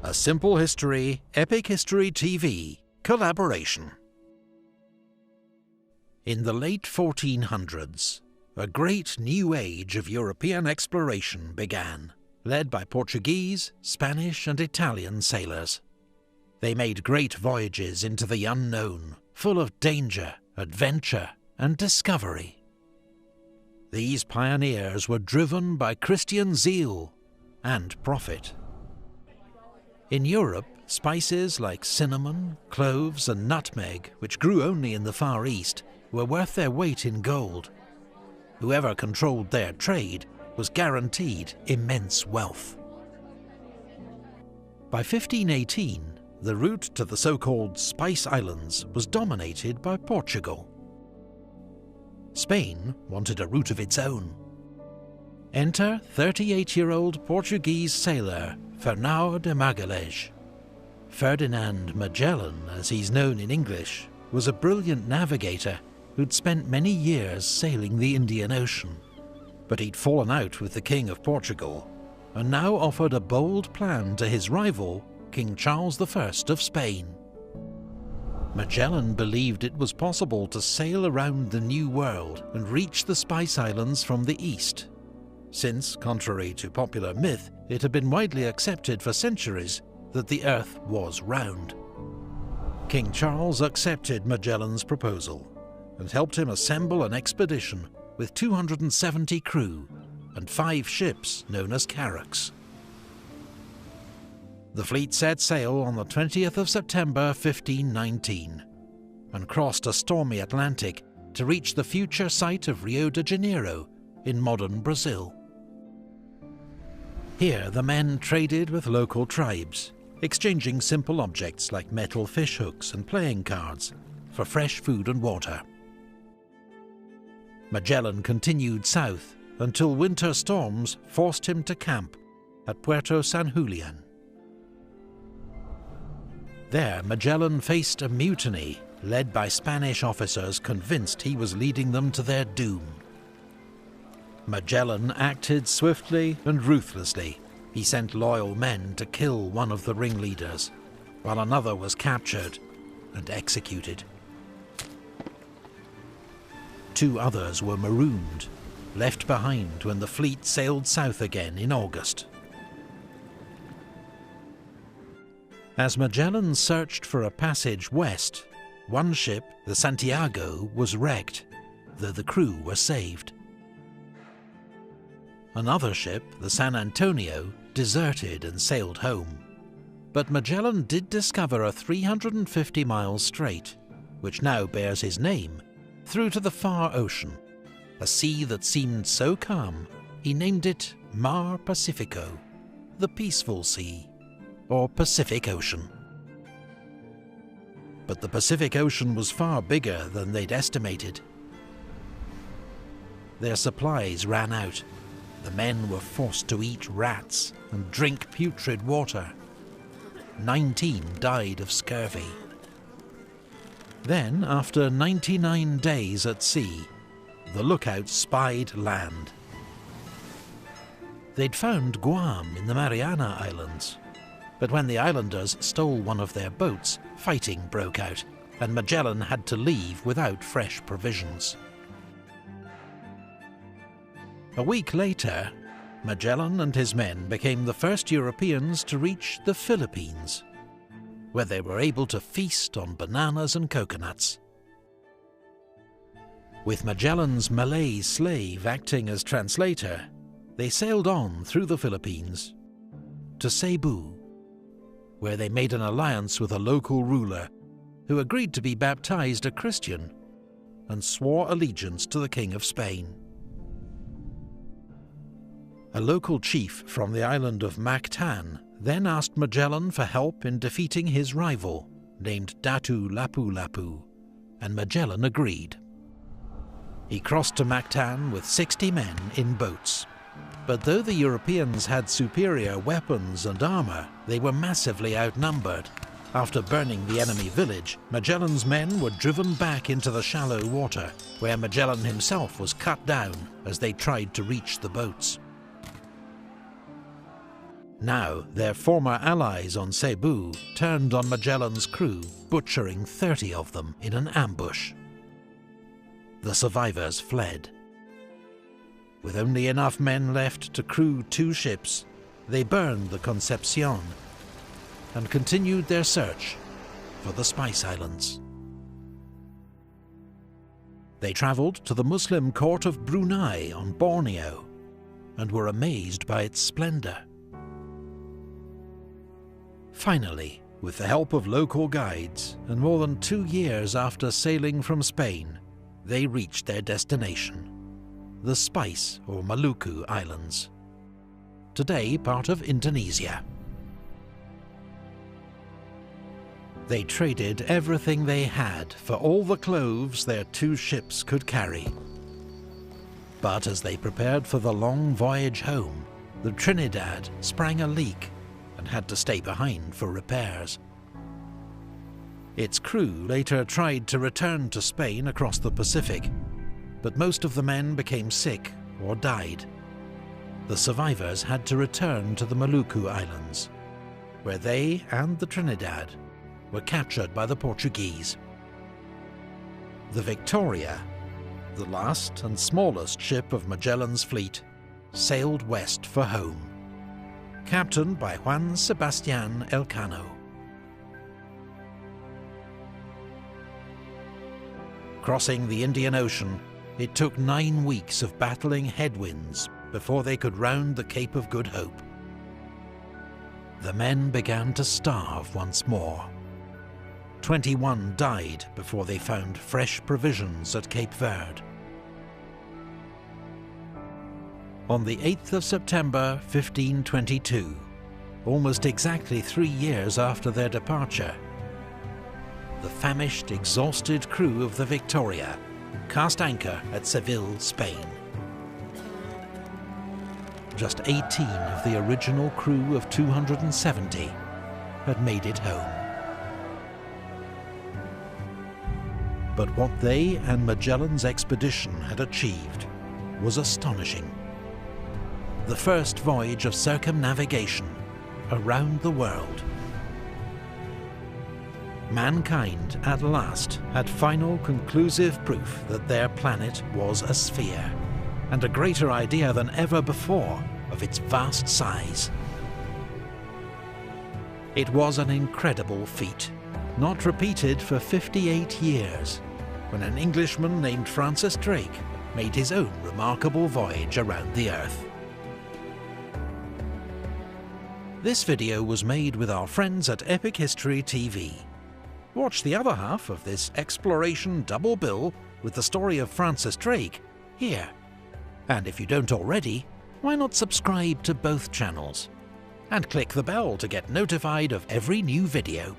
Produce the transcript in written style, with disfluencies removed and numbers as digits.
A Simple History, Epic History TV collaboration. In the late 1400s, a great new age of European exploration began, led by Portuguese, Spanish and Italian sailors. They made great voyages into the unknown, full of danger, adventure and discovery. These pioneers were driven by Christian zeal and profit. In Europe, spices like cinnamon, cloves and nutmeg, which grew only in the Far East, were worth their weight in gold. Whoever controlled their trade was guaranteed immense wealth. By 1518, the route to the so-called Spice Islands was dominated by Portugal. Spain wanted a route of its own. Enter 38-year-old Portuguese sailor Fernão de Magalhães. Ferdinand Magellan, as he's known in English, was a brilliant navigator who'd spent many years sailing the Indian Ocean. But he'd fallen out with the King of Portugal, and now offered a bold plan to his rival, King Charles I of Spain. Magellan believed it was possible to sail around the New World and reach the Spice Islands from the east, since, contrary to popular myth, it had been widely accepted for centuries that the Earth was round. King Charles accepted Magellan's proposal and helped him assemble an expedition with 270 crew and 5 ships known as carracks. The fleet set sail on the 20th of September 1519 and crossed a stormy Atlantic to reach the future site of Rio de Janeiro in modern Brazil. Here the men traded with local tribes, exchanging simple objects like metal fishhooks and playing cards for fresh food and water. Magellan continued south until winter storms forced him to camp at Puerto San Julian. There, Magellan faced a mutiny led by Spanish officers convinced he was leading them to their doom. Magellan acted swiftly and ruthlessly. He sent loyal men to kill one of the ringleaders, while another was captured and executed. 2 others were marooned, left behind when the fleet sailed south again in August. As Magellan searched for a passage west, one ship, the Santiago, was wrecked, though the crew were saved. Another ship, the San Antonio, deserted and sailed home. But Magellan did discover a 350-mile strait, which now bears his name, through to the far ocean, a sea that seemed so calm, he named it Mar Pacifico, the Peaceful Sea, or Pacific Ocean. But the Pacific Ocean was far bigger than they'd estimated. Their supplies ran out. The men were forced to eat rats and drink putrid water. 19 died of scurvy. Then, after 99 days at sea, the lookouts spied land. They'd found Guam in the Mariana Islands, but when the islanders stole one of their boats, fighting broke out, and Magellan had to leave without fresh provisions. A week later, Magellan and his men became the first Europeans to reach the Philippines, where they were able to feast on bananas and coconuts. With Magellan's Malay slave acting as translator, they sailed on through the Philippines to Cebu, where they made an alliance with a local ruler who agreed to be baptized a Christian and swore allegiance to the King of Spain. A local chief from the island of Mactan then asked Magellan for help in defeating his rival, named Datu Lapu-Lapu, and Magellan agreed. He crossed to Mactan with 60 men in boats. But though the Europeans had superior weapons and armour, they were massively outnumbered. After burning the enemy village, Magellan's men were driven back into the shallow water, where Magellan himself was cut down as they tried to reach the boats. Now, their former allies on Cebu turned on Magellan's crew, butchering 30 of them in an ambush. The survivors fled. With only enough men left to crew 2 ships, they burned the Concepcion and continued their search for the Spice Islands. They travelled to the Muslim court of Brunei on Borneo and were amazed by its splendour. Finally, with the help of local guides, and more than 2 years after sailing from Spain, they reached their destination, the Spice or Maluku Islands, today part of Indonesia. They traded everything they had for all the cloves their 2 ships could carry. But as they prepared for the long voyage home, the Trinidad sprang a leak and had to stay behind for repairs. Its crew later tried to return to Spain across the Pacific, but most of the men became sick or died. The survivors had to return to the Maluku Islands, where they and the Trinidad were captured by the Portuguese. The Victoria, the last and smallest ship of Magellan's fleet, sailed west for home, captained by Juan Sebastián Elcano. Crossing the Indian Ocean, it took 9 weeks of battling headwinds before they could round the Cape of Good Hope. The men began to starve once more. 21 died before they found fresh provisions at Cape Verde. On the 8th of September 1522, almost exactly 3 years after their departure, the famished, exhausted crew of the Victoria cast anchor at Seville, Spain. Just 18 of the original crew of 270 had made it home. But what they and Magellan's expedition had achieved was astonishing. The first voyage of circumnavigation around the world. Mankind at last had final conclusive proof that their planet was a sphere, and a greater idea than ever before of its vast size. It was an incredible feat, not repeated for 58 years, when an Englishman named Francis Drake made his own remarkable voyage around the Earth. This video was made with our friends at Epic History TV. Watch the other half of this exploration double bill with the story of Francis Drake here. And if you don't already, why not subscribe to both channels? And click the bell to get notified of every new video.